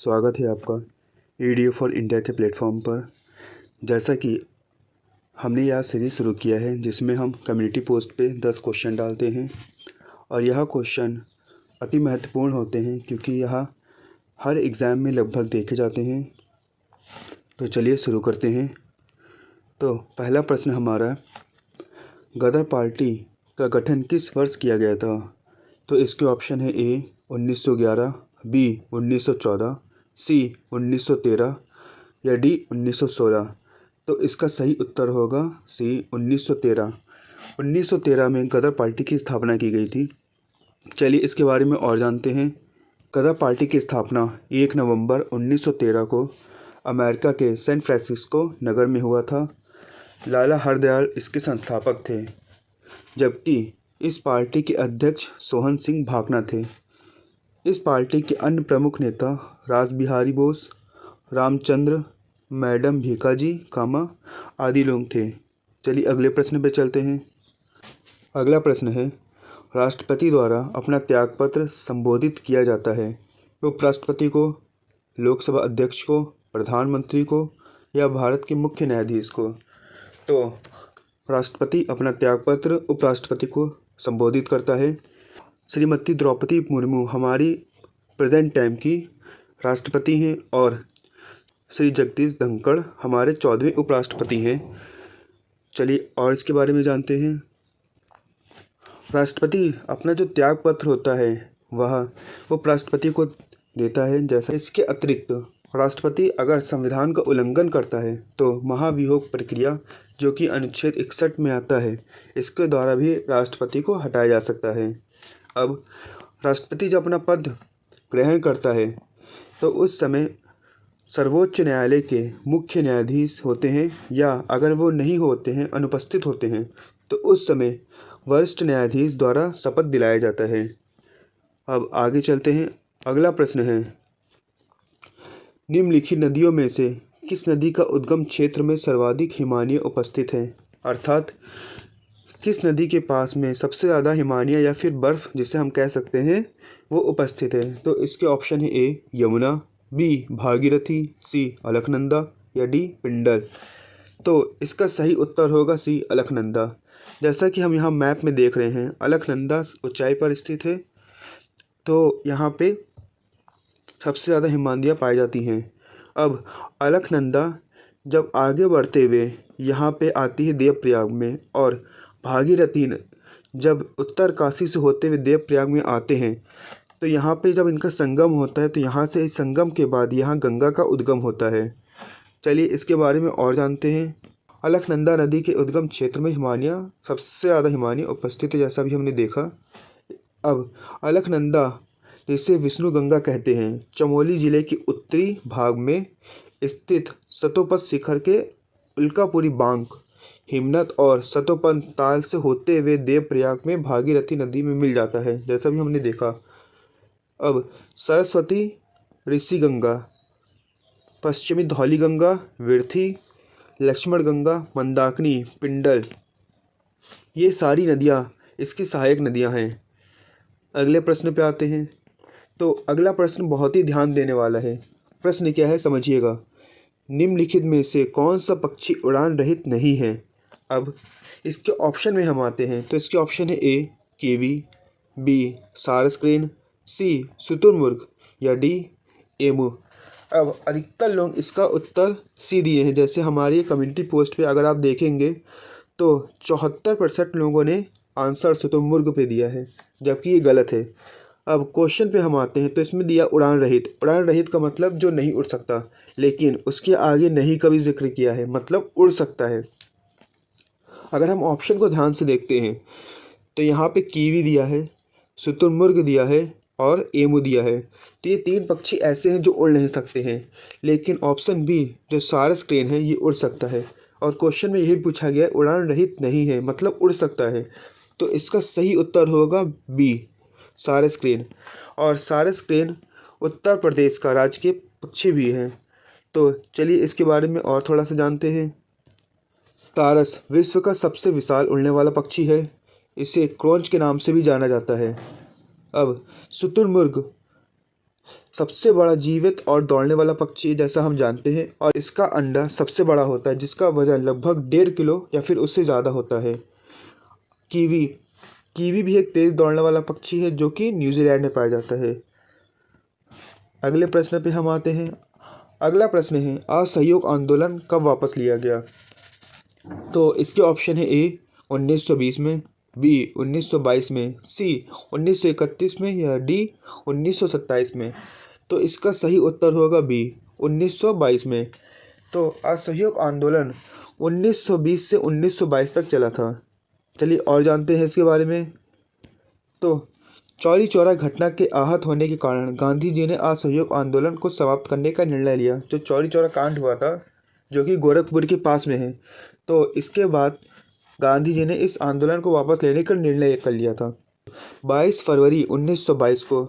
स्वागत है आपका ईडीओ फॉर इंडिया के प्लेटफॉर्म पर। जैसा कि हमने यह सीरीज़ शुरू किया है जिसमें हम कम्युनिटी पोस्ट पे 10 क्वेश्चन डालते हैं और यह क्वेश्चन अति महत्वपूर्ण होते हैं क्योंकि यह हर एग्ज़ाम में लगभग देखे जाते हैं। तो चलिए शुरू करते हैं। तो पहला प्रश्न हमारा, गदर पार्टी का गठन किस वर्ष किया गया था? तो इसके ऑप्शन है ए 1911, बी 1914, सी 1913 या डी 1916। तो इसका सही उत्तर होगा सी 1913। 1913 में गदर पार्टी की स्थापना की गई थी। चलिए इसके बारे में और जानते हैं। गदर पार्टी की स्थापना 1 नवंबर 1913 को अमेरिका के सैन फ्रांसिस्को नगर में हुआ था। लाला हरदयाल इसके संस्थापक थे, जबकि इस पार्टी के अध्यक्ष सोहन सिंह भाकना थे। इस पार्टी के अन्य प्रमुख नेता रासबिहारी बोस, रामचंद्र, मैडम भीकाजी कामा आदि लोग थे। चलिए अगले प्रश्न पे चलते हैं। अगला प्रश्न है, राष्ट्रपति द्वारा अपना त्यागपत्र संबोधित किया जाता है। उपराष्ट्रपति को, लोकसभा अध्यक्ष को, प्रधानमंत्री को या भारत के मुख्य न्यायाधीश को? तो राष्ट्रपति अपना त्यागपत्र उपराष्ट्रपति को संबोधित करता है। श्रीमती द्रौपदी मुर्मू हमारी प्रेजेंट टाइम की राष्ट्रपति हैं और श्री जगदीश धनखड़ हमारे 14वें उपराष्ट्रपति हैं। चलिए और इसके बारे में जानते हैं। राष्ट्रपति अपना जो त्याग पत्र होता है वह उपराष्ट्रपति को देता है। जैसा इसके अतिरिक्त राष्ट्रपति अगर संविधान का उल्लंघन करता है तो महाभियोग प्रक्रिया, जो कि अनुच्छेद 61 में आता है, इसके द्वारा भी राष्ट्रपति को हटाया जा सकता है। अब राष्ट्रपति जब अपना पद ग्रहण करता है तो उस समय सर्वोच्च न्यायालय के मुख्य न्यायाधीश होते हैं, या अगर वो नहीं होते हैं, अनुपस्थित होते हैं, तो उस समय वरिष्ठ न्यायाधीश द्वारा शपथ दिलाया जाता है। अब आगे चलते हैं। अगला प्रश्न है, निम्नलिखित नदियों में से किस नदी का उद्गम क्षेत्र में सर्वाधिक हिमालय उपस्थित है? अर्थात किस नदी के पास में सबसे ज़्यादा हिमालय या फिर बर्फ़ जिसे हम कह सकते हैं वो उपस्थित है? तो इसके ऑप्शन है ए यमुना, बी भागीरथी, सी अलकनंदा या डी पिंडर। तो इसका सही उत्तर होगा सी अलकनंदा। जैसा कि हम यहाँ मैप में देख रहे हैं, अलकनंदा ऊंचाई पर स्थित है, तो यहाँ पे सबसे ज़्यादा हिमालय पाई जाती हैं। अब अलकनंदा जब आगे बढ़ते हुए यहाँ पे आती है देवप्रयाग में, और भागीरथी जब उत्तर काशी से होते हुए देवप्रयाग में आते हैं, तो यहाँ पे जब इनका संगम होता है तो यहाँ से इस संगम के बाद यहाँ गंगा का उद्गम होता है। चलिए इसके बारे में और जानते हैं। अलकनंदा नदी के उद्गम क्षेत्र में हिमालय सबसे ज़्यादा हिमालय उपस्थित है, जैसा भी हमने देखा। अब अलकनंदा, जिसे विष्णु गंगा कहते हैं, चमोली ज़िले के उत्तरी भाग में स्थित सतोपत शिखर के उल्कापुरी बांक, हिमनद और सतोपन ताल से होते हुए देवप्रयाग में भागीरथी नदी में मिल जाता है, जैसा भी हमने देखा। अब सरस्वती, ऋषिगंगा, पश्चिमी धौलीगंगा, विरथी, लक्ष्मण गंगा, मंदाकिनी, पिंडल, ये सारी नदियाँ इसकी सहायक नदियाँ हैं। अगले प्रश्न पे आते हैं। तो अगला प्रश्न बहुत ही ध्यान देने वाला है। प्रश्न क्या है समझिएगा। निम्नलिखित में से कौन सा पक्षी उड़ान रहित नहीं है? अब इसके ऑप्शन में हम आते हैं। तो इसके ऑप्शन है ए कीवी, बी सारस क्रेन, सी शुतुरमुर्ग या डी एमू। अब अधिकतर लोग इसका उत्तर सी दिए हैं। जैसे हमारी कम्युनिटी पोस्ट पे अगर आप देखेंगे तो 74% लोगों ने आंसर शुतुरमुर्ग पे दिया है, जबकि ये गलत है। अब क्वेश्चन पे हम आते हैं। तो इसमें दिया उड़ान रहित। उड़ान रहित का मतलब जो नहीं उड़ सकता, लेकिन उसके आगे नहीं कभी जिक्र किया है, मतलब उड़ सकता है। अगर हम ऑप्शन को ध्यान से देखते हैं तो यहाँ पे कीवी दिया है, शुतुरमुर्ग दिया है और एमू दिया है। तो ये 3 पक्षी ऐसे हैं जो उड़ नहीं सकते हैं, लेकिन ऑप्शन बी जो सारस क्रेन है ये उड़ सकता है। और क्वेश्चन में यही पूछा गया है उड़ान रहित नहीं है, मतलब उड़ सकता है। तो इसका सही उत्तर होगा बी सारस क्रेन। और सारस क्रेन उत्तर प्रदेश का राजकीय पक्षी भी है। तो चलिए इसके बारे में और थोड़ा सा जानते हैं। तारस विश्व का सबसे विशाल उड़ने वाला पक्षी है। इसे क्रोंच के नाम से भी जाना जाता है। अब शुतुरमुर्ग सबसे बड़ा जीवित और दौड़ने वाला पक्षी है जैसा हम जानते हैं, और इसका अंडा सबसे बड़ा होता है जिसका वजन लगभग 1.5 किलो या फिर उससे ज़्यादा होता है। कीवी कीवी भी एक तेज़ दौड़ने वाला पक्षी है जो कि न्यूजीलैंड में पाया जाता है। अगले प्रश्न पे हम आते हैं। अगला प्रश्न है, असहयोग आंदोलन कब वापस लिया गया? तो इसके ऑप्शन है ए 1920 में, बी 1922 में, सी 1931 में, या डी 1927 में। तो इसका सही उत्तर होगा बी 1922 में। तो असहयोग आंदोलन 1920 से 1922 तक चला था। चलिए और जानते हैं इसके बारे में। तो चौरी चौरा घटना के आहत होने के कारण गांधी जी ने असहयोग आंदोलन को समाप्त करने का निर्णय लिया। जो चौरी चौरा कांड हुआ था जो कि गोरखपुर के पास में है, तो इसके बाद गांधी जी ने इस आंदोलन को वापस लेने का निर्णय कर लिया था। 22 फरवरी 1922 को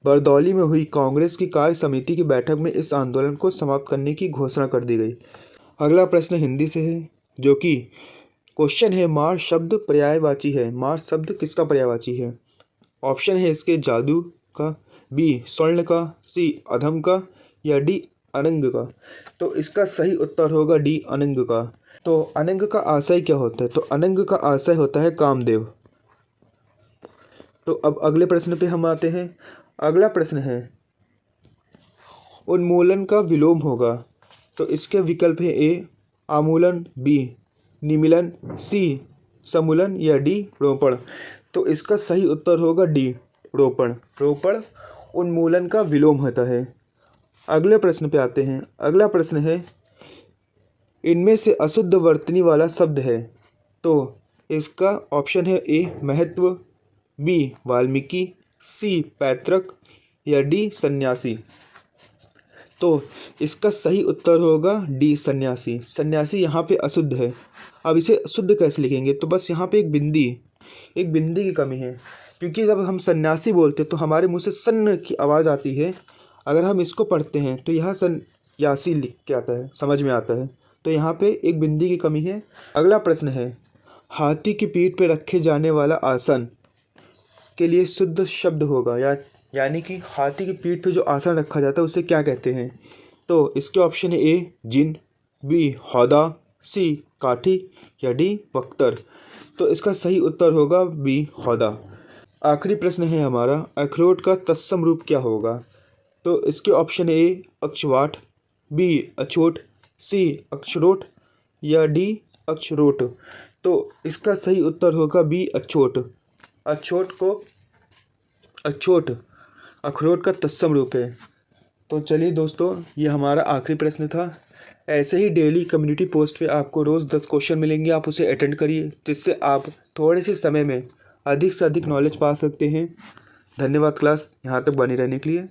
बरदौली में हुई कांग्रेस की कार्य समिति की बैठक में इस आंदोलन को समाप्त करने की घोषणा कर दी गई। अगला प्रश्न हिंदी से है, जो कि क्वेश्चन है, मार्च शब्द पर्यायवाची है। मार्च शब्द किसका पर्यायवाची है? ऑप्शन है इसके जादू का, बी स्वर्ण का, सी अधम का, या डी अनंग का। तो इसका सही उत्तर होगा डी अनंग का। तो अनंग का आशय क्या होता है? तो अनंग का आशय होता है कामदेव। तो अब अगले प्रश्न पे हम आते हैं। अगला प्रश्न है, उन्मूलन का विलोम होगा। तो इसके विकल्प है ए आमूलन, बी निमीलन, सी समूलन, या डी रोपण। तो इसका सही उत्तर होगा डी रोपण। रोपण उन्मूलन का विलोम होता है। अगले प्रश्न पे आते हैं। अगला प्रश्न है, इनमें से अशुद्ध वर्तनी वाला शब्द है। तो इसका ऑप्शन है ए महत्व, बी वाल्मीकि, सी पैतृक, या डी सन्यासी। तो इसका सही उत्तर होगा डी सन्यासी। सन्यासी यहाँ पे अशुद्ध है। अब इसे शुद्ध कैसे लिखेंगे? तो बस यहाँ पे एक बिंदी की कमी है, क्योंकि जब हम सन्यासी बोलते हैं तो हमारे मुंह से सन्न की आवाज़ आती है। अगर हम इसको पढ़ते हैं तो यहाँ सन्यासी लिख के आता है, समझ में आता है। तो यहाँ पे एक बिंदी की कमी है। अगला प्रश्न है, हाथी की पीठ पे रखे जाने वाला आसन के लिए शुद्ध शब्द होगा, यानी कि हाथी की पीठ पे जो आसन रखा जाता है उसे क्या कहते हैं? तो इसके ऑप्शन है ए जिन, बी हौदा, सी काठी, या डी बख्तर। तो इसका सही उत्तर होगा बी हौदा। आखिरी प्रश्न है हमारा, अखरोट का तत्सम रूप क्या होगा? तो इसके ऑप्शन है ए अक्षवाट, बी अछोट, सी अक्षरोट, या डी अक्षरोट। तो इसका सही उत्तर होगा बी अछोट। अछोट अखरोट का तत्सम रूप है। तो चलिए दोस्तों, ये हमारा आखिरी प्रश्न था। ऐसे ही डेली कम्युनिटी पोस्ट पे आपको रोज़ 10 क्वेश्चन मिलेंगे, आप उसे अटेंड करिए, जिससे आप थोड़े से समय में अधिक से अधिक नॉलेज पा सकते हैं। धन्यवाद क्लास यहाँ तक बने रहने के लिए।